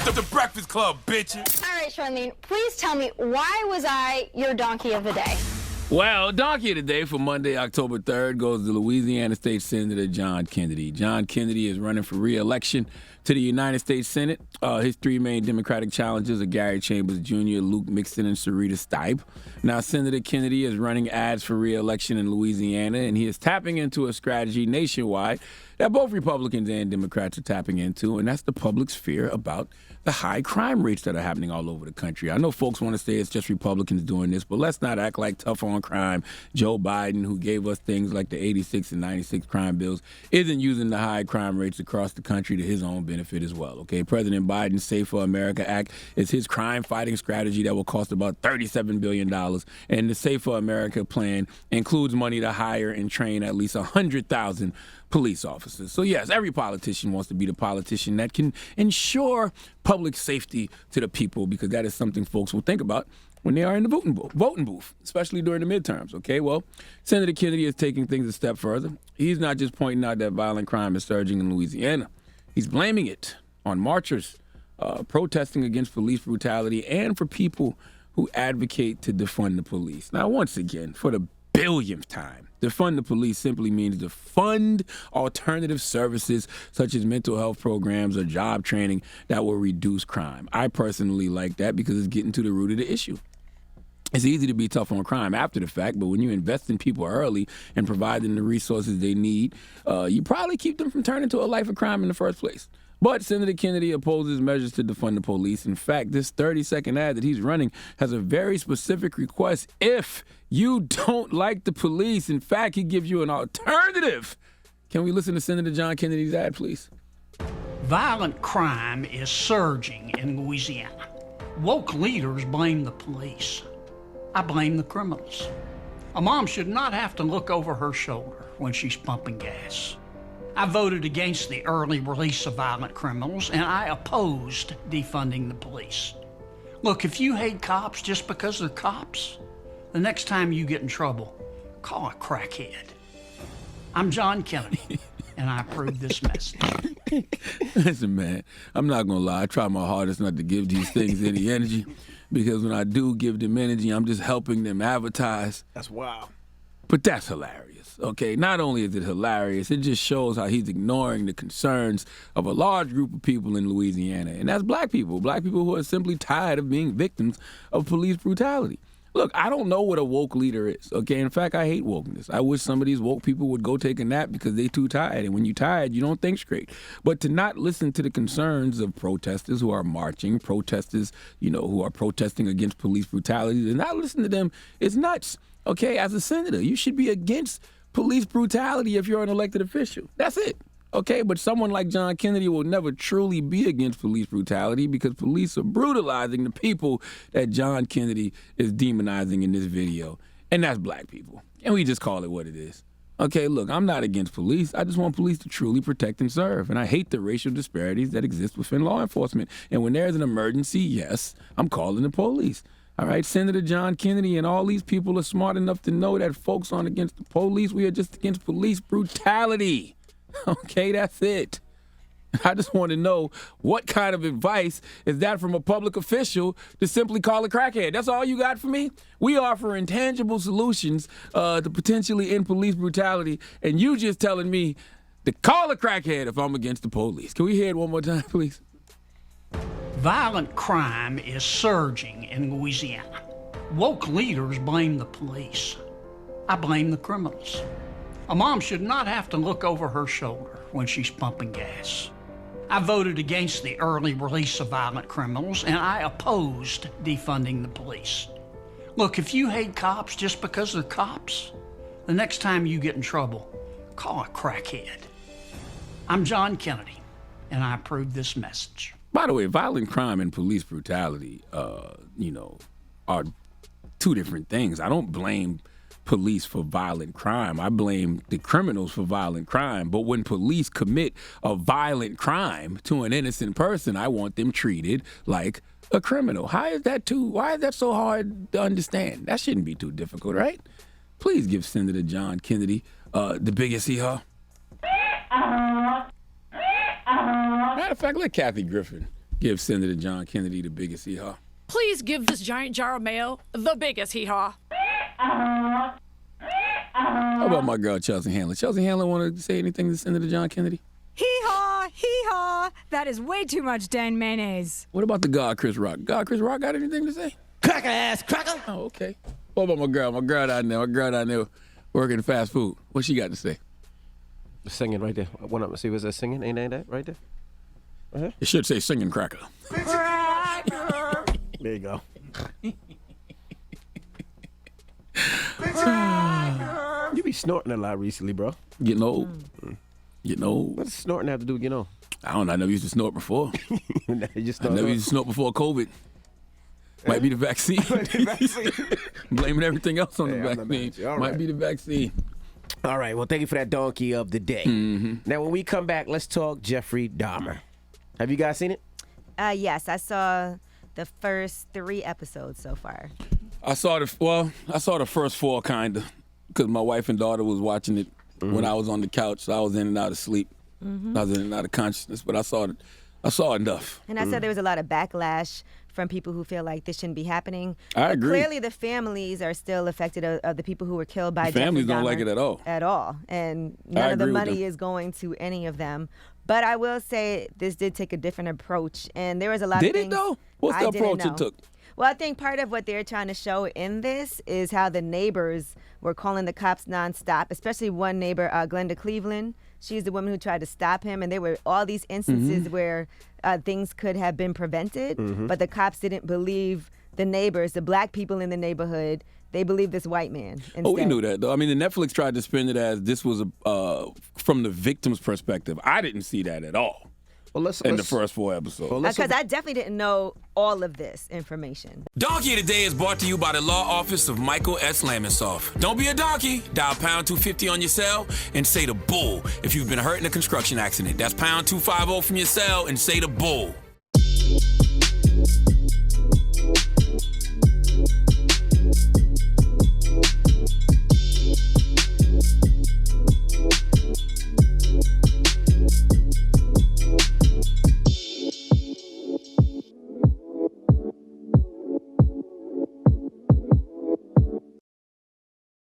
The Breakfast Club, bitches. All right, Charlamagne, please tell me, why was I your donkey of the day? Well, donkey of the day for Monday, October 3rd, goes to Louisiana State Senator John Kennedy. John Kennedy is running for re-election to the United States Senate. His three main Democratic challengers are Gary Chambers Jr., Luke Mixon, and Sarita Stipe. Now, Senator Kennedy is running ads for re-election in Louisiana, and he is tapping into a strategy nationwide that both Republicans and Democrats are tapping into, and that's the public's fear about the high crime rates that are happening all over the country. I know folks want to say it's just Republicans doing this, but let's not act like tough on crime. Joe Biden, who gave us things like the 86 and 96 crime bills, isn't using the high crime rates across the country to his own benefit as well, okay? President Biden's Safer America Act is his crime-fighting strategy that will cost about $37 billion, and the Safer America plan includes money to hire and train at least 100,000 police officers. So yes, every politician wants to be the politician that can ensure public safety to the people, because that is something folks will think about when they are in the voting booth, especially during the midterms, okay? Well, Senator Kennedy is taking things a step further. He's not just pointing out that violent crime is surging in Louisiana. He's blaming it on marchers protesting against police brutality and for people who advocate to defund the police. Now, once again, for the billionth time, defund the police simply means to fund alternative services such as mental health programs or job training that will reduce crime. I personally like that because it's getting to the root of the issue. It's easy to be tough on crime after the fact, but when you invest in people early and provide them the resources they need, you probably keep them from turning to a life of crime in the first place. But Senator Kennedy opposes measures to defund the police. In fact, this 30-second ad that he's running has a very specific request. If you don't like the police, in fact, he gives you an alternative. Can we listen to Senator John Kennedy's ad, please? Violent crime is surging in Louisiana. Woke leaders blame the police. I blame the criminals. A mom should not have to look over her shoulder when she's pumping gas. I voted against the early release of violent criminals, and I opposed defunding the police. Look, if you hate cops just because they're cops, the next time you get in trouble, call a crackhead. I'm John Kennedy, and I approve this message. Listen, man, I'm not going to lie. I try my hardest not to give these things any energy, because when I do give them energy, I'm just helping them advertise. That's wild. But that's hilarious, okay? Not only is it hilarious, it just shows how he's ignoring the concerns of a large group of people in Louisiana, and that's black people who are simply tired of being victims of police brutality. Look, I don't know what a woke leader is, okay? In fact, I hate wokeness. I wish some of these woke people would go take a nap because they're too tired, and when you're tired, you don't think straight. But to not listen to the concerns of protesters who are marching, protesters, who are protesting against police brutality, to not listen to them is nuts. Okay, as a senator, you should be against police brutality if you're an elected official. That's it. Okay, but someone like John Kennedy will never truly be against police brutality because police are brutalizing the people that John Kennedy is demonizing in this video, and that's black people. And we just call it what it is. Okay, look, I'm not against police. I just want police to truly protect and serve. And I hate the racial disparities that exist within law enforcement. And when there's an emergency, yes, I'm calling the police. All right, Senator John Kennedy and all these people are smart enough to know that folks aren't against the police. We are just against police brutality. Okay, that's it. I just want to know, what kind of advice is that from a public official to simply call a crackhead? That's all you got for me? We offer intangible solutions to potentially end police brutality, and you just telling me to call a crackhead if I'm against the police. Can we hear it one more time, please? Violent crime is surging in Louisiana. Woke leaders blame the police. I blame the criminals. A mom should not have to look over her shoulder when she's pumping gas. I voted against the early release of violent criminals, and I opposed defunding the police. Look, if you hate cops just because they're cops, the next time you get in trouble, call a crackhead. I'm John Kennedy, and I approve this message. By the way, violent crime and police brutality, are two different things. I don't blame police for violent crime. I blame the criminals for violent crime. But when police commit a violent crime to an innocent person, I want them treated like a criminal. Why is that so hard to understand? That shouldn't be too difficult, right? Please give Senator John Kennedy the biggest hee-haw. Matter of fact, let Kathy Griffin Give Senator John Kennedy the biggest hee-haw. Please give this giant jar of mail the biggest hee-haw. How about my girl, Chelsea Handler? Chelsea Handler want to say anything to Senator John Kennedy? Hee-haw, hee-haw. That is way too much Dan mayonnaise. What about the God, Chris Rock? God, Chris Rock got anything to say? Cracker ass, cracker. Oh, okay. What about my girl? My girl down there working fast food. What she got to say? Singing right there. One up. See, was that singing? Ain't that right there? Uh-huh. It should say singing cracker. There you go. You be snorting a lot recently, bro. Getting old. Getting old. What does snorting have to do with getting old? I don't know. I never used to snort before. You just snort. I never used to snort before COVID. Might be the vaccine. Blaming everything else on the vaccine. Might be the vaccine. All right. Well, thank you for that donkey of the day. Mm-hmm. Now, when we come back, let's talk Jeffrey Dahmer. Have you guys seen it? Yes, I saw the first 3 episodes so far. I saw the first 4 kinda, because my wife and daughter was watching it when I was on the couch. So I was in and out of sleep. I was in and out of consciousness, but I saw enough. And I saw there was a lot of backlash from people who feel like this shouldn't be happening. I agree. Clearly, the families are still affected of the people who were killed by Jeffrey families don't Dahmer like it at all. At all. And none of the money is going to any of them. But I will say this did take a different approach. And there was a lot of things. Did it, though? What's the approach it took? Well, I think part of what they're trying to show in this is how the neighbors were calling the cops nonstop, especially one neighbor, Glenda Cleveland. She's the woman who tried to stop him, and there were all these instances where things could have been prevented, but the cops didn't believe the neighbors, the black people in the neighborhood. They believed this white man instead. Oh, we knew that, though. I mean, the Netflix tried to spin it as this was from the victim's perspective. I didn't see that at all. Well, in the first 4 episodes. Because I definitely didn't know all of this information. Donkey of the Day is brought to you by the law office of Michael S. Lamonsoff. Don't be a donkey. Dial pound 250 on your cell and say the bull if you've been hurt in a construction accident. That's pound 250 from your cell and say the bull.